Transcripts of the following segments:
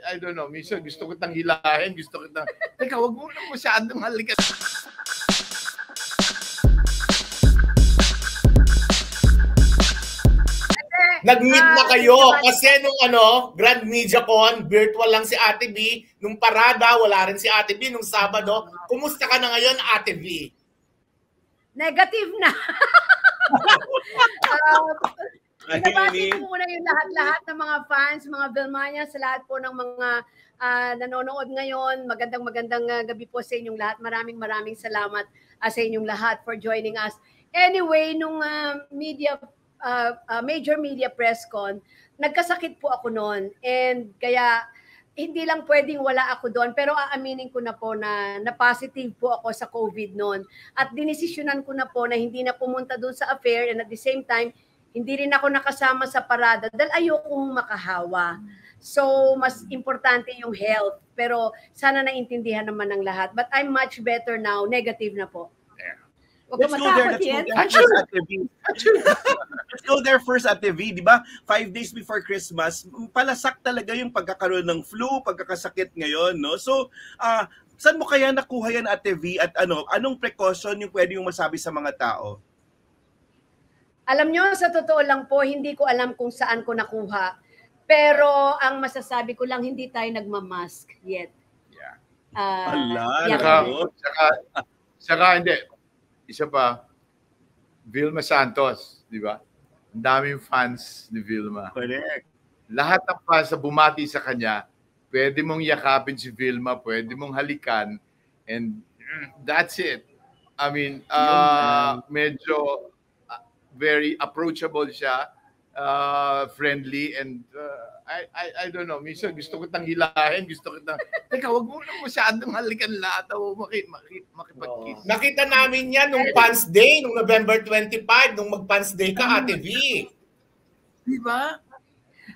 I don't know, minsan gusto ko kitang hilahin, gusto kitang, teka, wag mo lang masyadong halikan. Nag-meet na kayo kasi nung Grand Media Con, virtual lang si Ate B. Nung parada, wala rin si Ate B. Nung Sabado, kumusta ka na ngayon, Ate B? Negative na. Nabati ko muna yung lahat-lahat ng mga fans, mga Vilmania, sa lahat po ng mga nanonood ngayon. Magandang gabi po sa inyong lahat. Maraming salamat sa inyong lahat for joining us. Anyway, nung major media press con, nagkasakit po ako noon. And kaya hindi lang pwedeng wala ako doon, pero aaminin ko na po na positive po ako sa COVID noon. At dinesisyonan ko na po na hindi na pumunta doon sa affair, and at the same time, hindi rin ako nakasama sa parada dahil ayokong makahawa. So, mas importante yung health. Pero sana naintindihan naman ng lahat. But I'm much better now. Negative na po. Let's go there first, Ate V. Di ba? 5 days before Christmas, palasak talaga yung pagkakaroon ng flu, pagkakasakit ngayon, no? So, saan mo kaya nakuha yan, Ate V? At anong precaution yung pwede yung masabi sa mga tao? Alam nyo, sa totoo lang po, hindi ko alam kung saan ko nakuha. Pero ang masasabi ko lang, hindi tayo nagmamask yet. Saka hindi. Isa pa, Vilma Santos, di ba? Ang daming fans ni Vilma. Correct. Lahat ng fans na bumati sa kanya, pwede mong yakapin si Vilma, pwede mong halikan, and that's it. I mean, medyo very approachable siya, friendly, and I don't know, minsan gusto ko kitang hilahin, gusto kitang, teka, wag mo lang masyadong halikan lahat, makipag-kiss. Nakita namin yan nung Fans Day, nung November 25, nung mag-Fans Day ka, Ate V. Diba?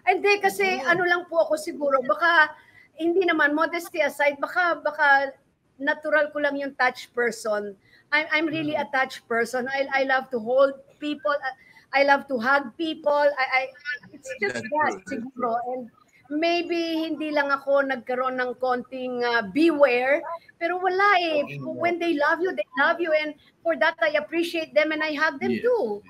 Hindi, kasi ano lang po ako siguro, baka, hindi naman, modesty aside, baka natural ko lang yung touch person. I'm really a touch person. I love to hold people. I love to hug people. It's just that, siguro. And maybe hindi lang ako nagkaroon ng konting beware, pero wala eh. When they love you, they love you. And for that, I appreciate them and I hug them too.